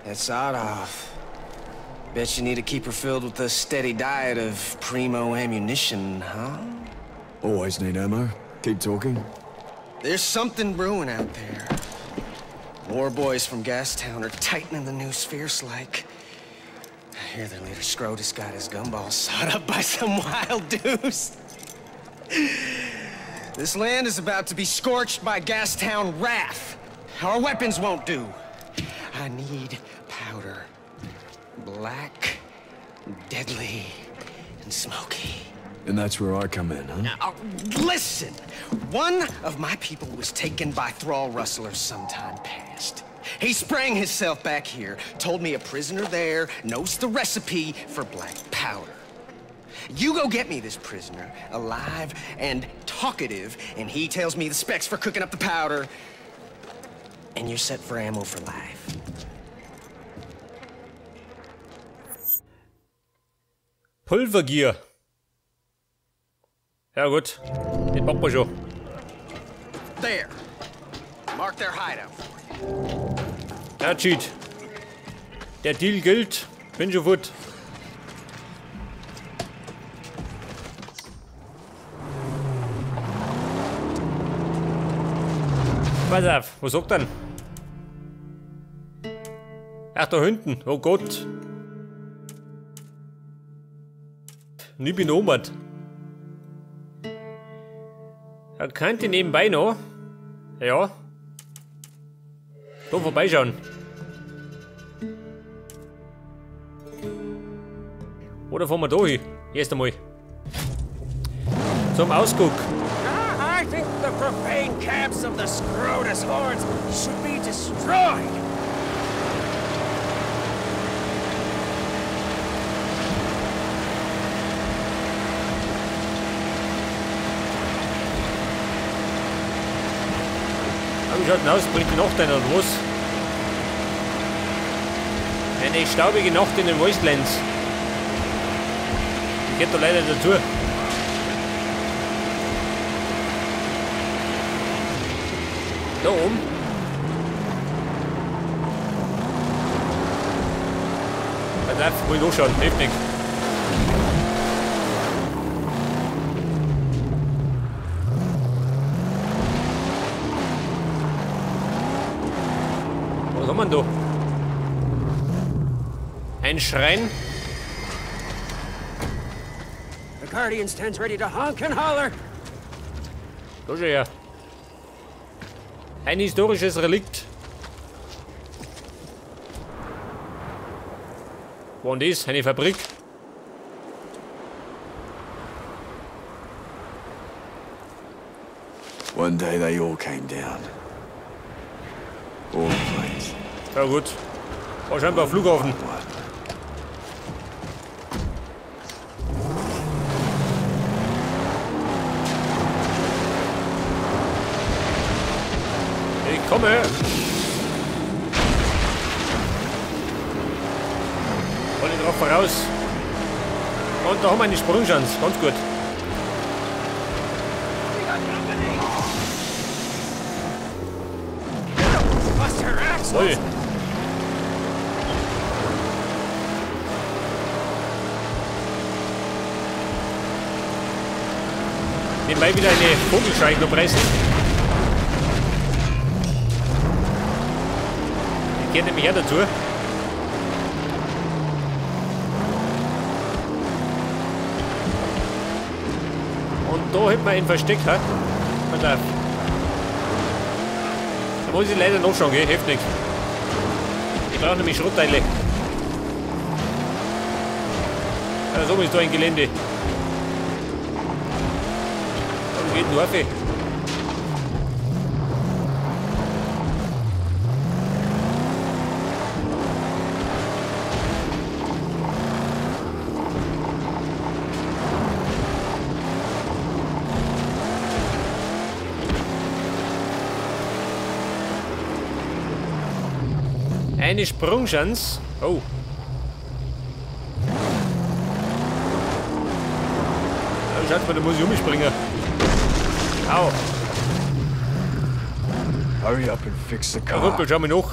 That's Adolf. Bet you need to keep her filled with a steady diet of primo ammunition, huh? Always need ammo. Keep talking. There's something brewing out there. War boys from Gastown are tightening the noose fierce-like. I hear their leader Scrotus got his gumballs sawed up by some wild deuce. This land is about to be scorched by Gastown wrath. Our weapons won't do. I need powder. Black, deadly, and smoky. And that's where I come in, huh? Now, listen! One of my people was taken by thrall rustlers sometime past. He sprang himself back here, told me a prisoner there knows the recipe for black powder. You go get me this prisoner, alive and talkative, and he tells me the specs for cooking up the powder, and you're set for ammo for life. Pulvergier. Ja gut, den packen wir schon. There. Mark their hideout. Ja, Cheat. Der Deal gilt. Bin schon gut. Pass auf, was sagt denn? Ach, da hinten. Oh Gott. Ich bin Nomad. Er könnte nebenbei noch. Ja. Da vorbeischauen. Oder fahren wir da hin? Erst einmal. Zum Ausguck. I think the profane camps of the Scrotus hordes should be destroyed. Wie schaut denn aus? Bringt die Nacht ein oder was? Eine staubige Nacht in den Wastelands. Die geht da leider dazu. Da oben. Pass auf, will nachschauen, hilft nichts. Was haben wir denn da? Ein Schrein. The Guardian stands ready to honk and holler. Da schon her. Ein historisches Relikt. Wo ist das? Eine Fabrik. One day they all came down. All planes. Ja gut. War scheinbar ein Flughafen. Ich komme. Voll drauf voraus. Und da haben wir eine Sprungchance. Ganz gut. Voll. Nebenbei wieder eine Vogelscheuche noch pressen. Die gehört nämlich auch dazu. Und da hätten wir ihn versteckt. Pass auf. Da muss ich leider nachschauen, gell? Hilft nichts. Ich brauche nämlich Schrottteile. Ja, so ist da ein Gelände. Wo geht denn rauf? Eine Sprungchance. Oh. Ja, schaut mal, da muss ich umspringen. Au. Hurry up and fix the Ja, car. Rüppel, schau mal nach.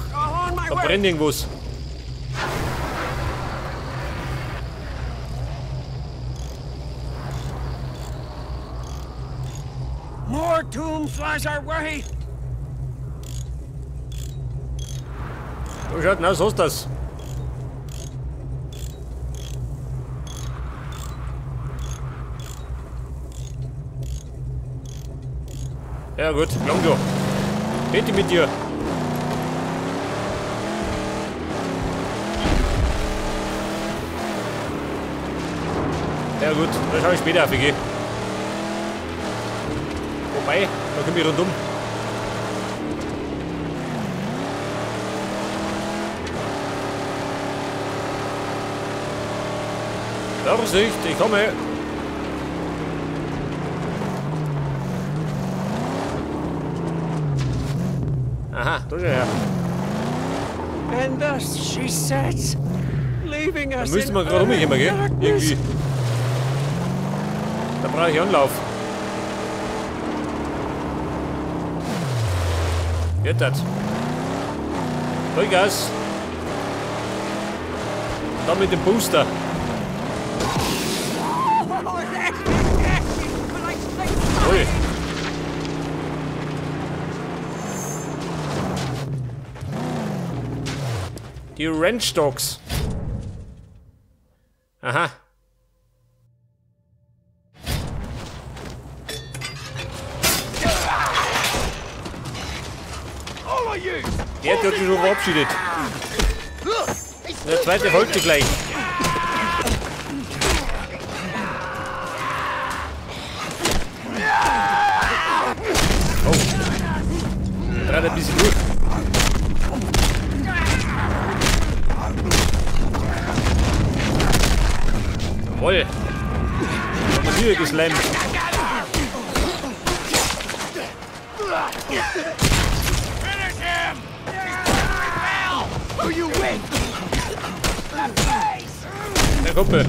Da brennt irgendwas. more doom flies our way. So schaut denn aus, was ist das? Ja gut, lang so. Bitte mit dir. Ja gut, da schaue ich später auf, gell. Wobei, da komme ich rundum. Vorsicht, ich komme. Aha, da ist er. And thus she sets, leaving Da us müssen in wir gerade rumgehen, gell? darkness. Irgendwie. Da brauche ich Anlauf. Geht das? Vollgas. Und dann mit dem Booster. Ui. Die Ranch Dogs. Aha. Der hat sich schon verabschiedet. Der zweite folgt gleich. Oh. Der dreht ein bisschen durch. Jawohl. Haben wir wieder geslammt. Der Kumpel.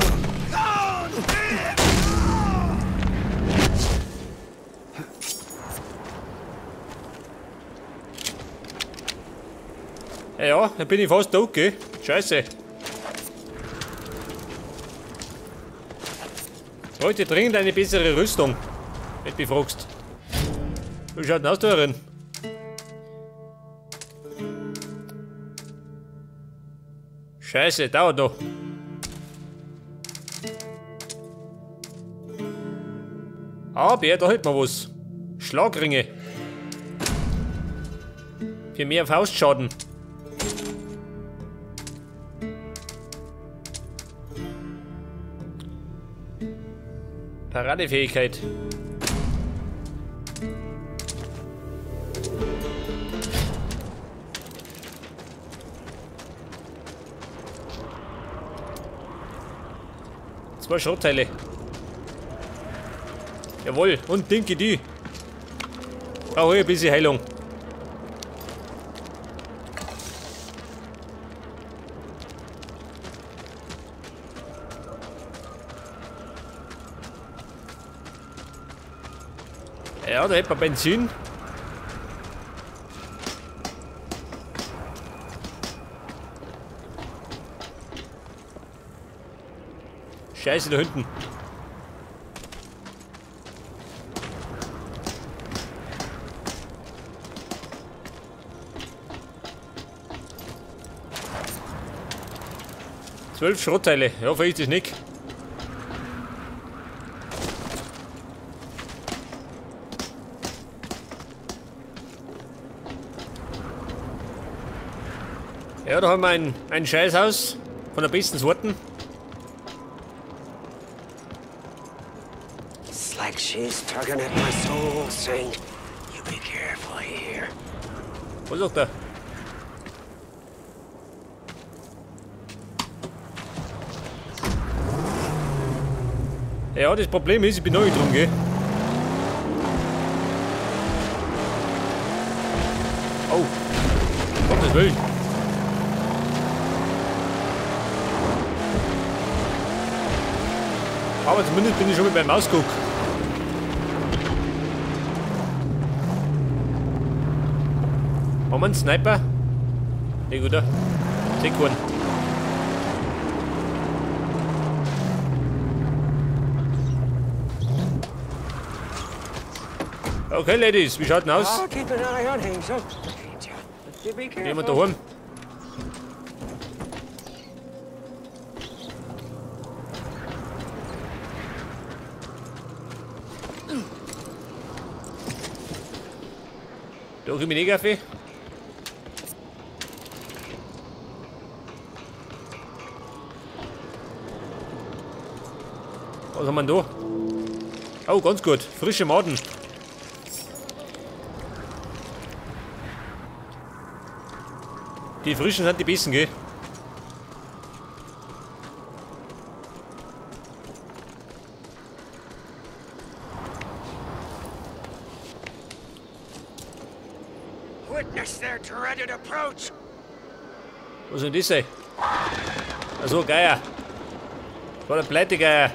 Ja, dann bin ich fast tot, gell? Scheiße. Ich wollte dringend eine bessere Rüstung, wenn du mich fragst. Wie schaut denn aus da drin? Scheiße, dauert noch. Aber da hält man was. Schlagringe. Für mehr Faustschaden. Paradefähigkeit. Zwei Schrottteile. Jawohl, und Dinky die. Brauche ich ein bisschen Heilung. Ja, da hätten wir Benzin. Scheiße, da hinten. Zwölf Schrottteile. Ja, vielleicht ist das nicht. Ja, da haben wir ein Scheißhaus von der besten Sorten. It's like she's tugging at my soul, saying, "You be careful here." Was sagt er? Ja, das Problem ist, ich bin neu drum, gell? Oh, Gottes Willen. Aber zumindest bin ich schon mit meinem Ausguck. Haben wir einen Sniper? Nee, guter. Sekunden. Okay, Ladies, wie schaut denn aus? I'll keep an eye on Hazel. You be careful. Jemand daheim? Da krieg ich nicht Kaffee. Was haben wir denn da? Oh, ganz gut. Frische Maden. Die frischen sind die besten, gell? Witness their dreaded approach. Was soll das sein? Achso, Geier. Das war der Pleitegeier.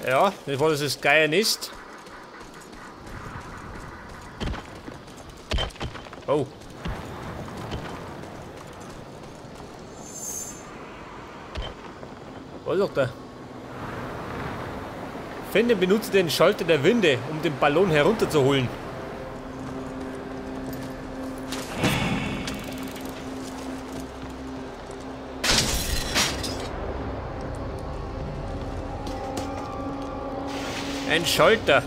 Ja, das war das Geiernest. Oh. Was sagt er? Finde benutze den Schalter der Winde, um den Ballon herunterzuholen. Ein Schalter.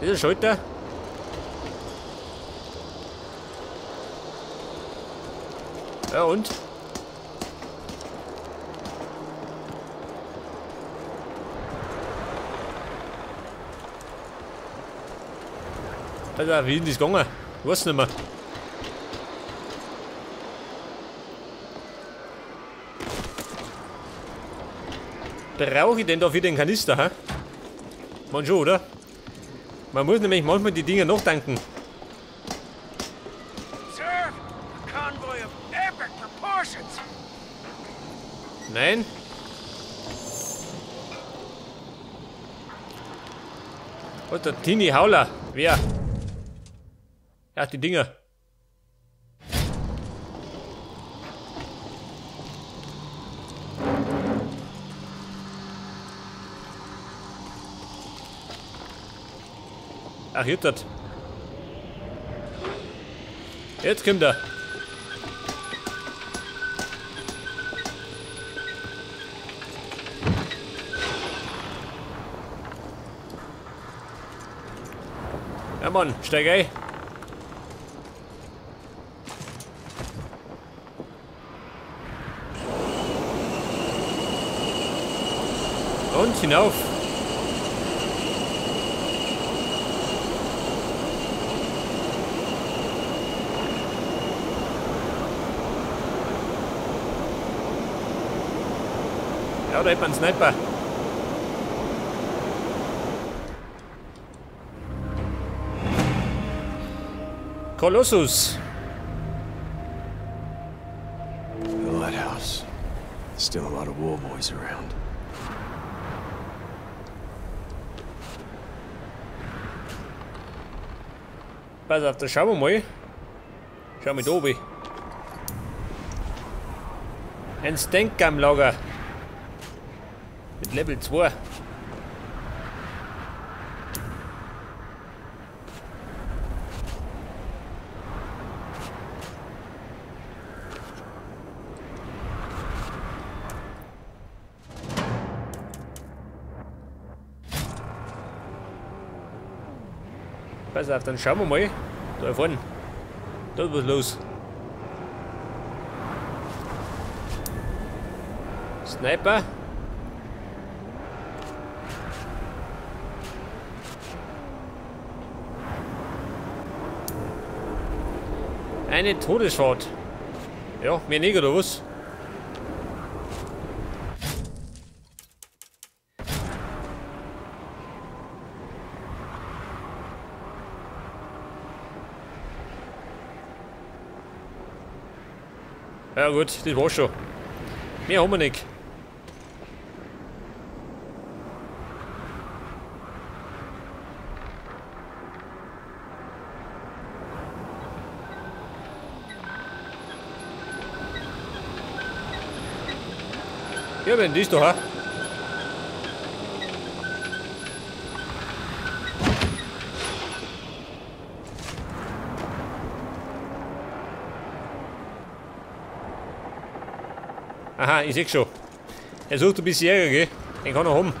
Ist ein Schalter? Ja und? Alter, wie ist das gegangen? Ich weiß nicht mehr. Brauche ich denn da für den Kanister, hä? Man schon, oder? Man muss nämlich manchmal die Dinger noch tanken. Sir, a convoy of epic proportions. Nein? Was, der Tini Hauler? Wer? Ach, die Dinger. Ach, jetzt das. Jetzt kommt er. Ja, Mann, steig ein. Und hinauf. Ja, da hat man einen Sniper. Colossus. The lighthouse. Still a lot of war boys around. Pass auf, da schauen wir mal. Schau mal da oben. Ein Stank-Gun-Lager. Mit Level 2. Pass auf, dann schauen wir mal. Da vorne. Da ist was los. Sniper. Eine Todesfahrt. Ja, mir nicht oder was? Ja gut, das war's schon. Mehr haben wir nicht. Ja, wenn das doch, ha? Aha, ich seh schon. Er sucht ein bisschen Ärger, gell? Den kann er haben.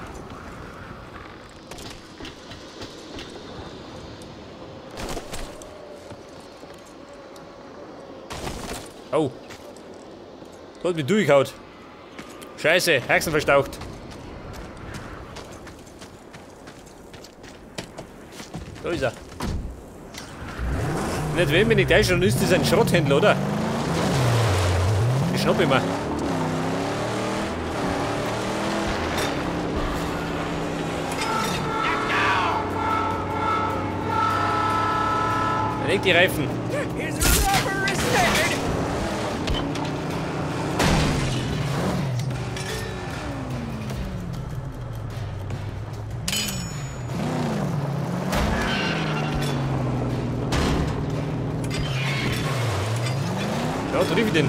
Oh. Da hat mich durchgehauen. Scheiße, Haxen verstaucht. Da ist er. Nicht wenn ich täusche, dann ist das ein Schrotthändler, oder? Ich schnapp ihn mal. Leg die Reifen. Ja, triff ich den.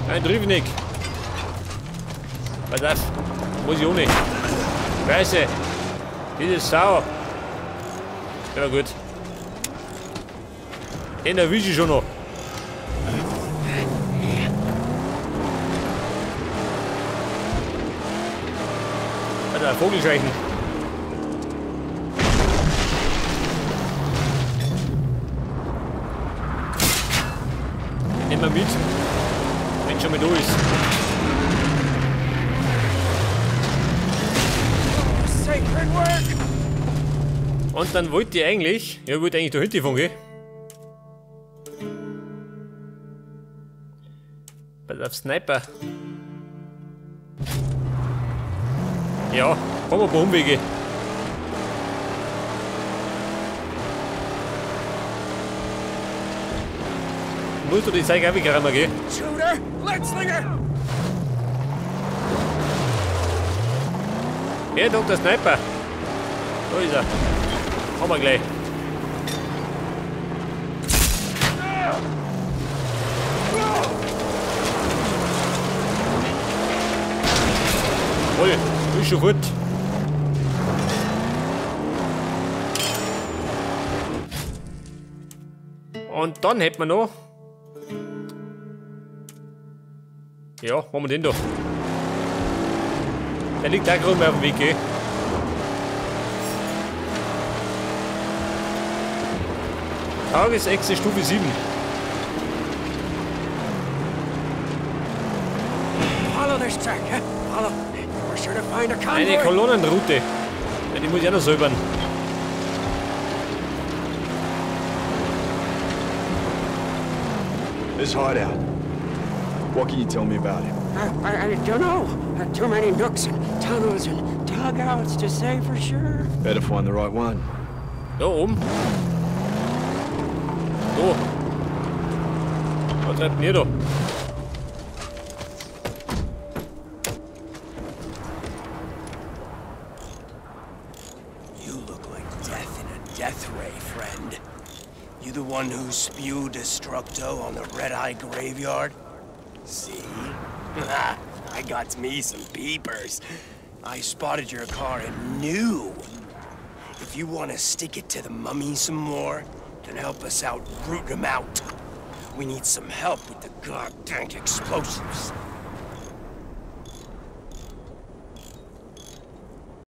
Nein, triff ich nicht. Pass auf. Muss ich auch nicht. Scheiße. Dieses Sau. Ja gut. Den erwische ich schon noch. Alter, Vogelscheuchen. Nehmen wir mit. Wenn schon mal da ist. Sacred work. Und dann wollte ich eigentlich. Ja, ich wollte eigentlich da hinten fahren, gell? Pass auf, Sniper. Ja, haben wir ein paar Umwege. Musst du die Zeige auch wegrammen, gell? Shooter, Letzlinger. Ja, Dr. Sniper. Da ist er. Haben wir gleich. Voll, ist schon gut. Und dann hätten wir noch. Ja, haben wir den da. Der liegt auch gerade auf dem Weg, gell? Tagesechse Stufe 7. Follow this track, huh? Follow. We're sure to find a convoy. Eine Kolonnenroute. Ja, die muss ich auch noch säubern. This hideout. What can you tell me about it? I don't know. Too many nooks and tunnels and dugouts to say for sure. Better find the right one. Da oben. Da. Was treibt denn ihr da? You look like death in a death ray, friend. You the one who spewed Destructo on the Red-Eye Graveyard? See? I got me some peepers. I spotted your car and knew. If you want to stick it to the mummy some more, then help us out rooting them out. We need some help with the goddamn explosives.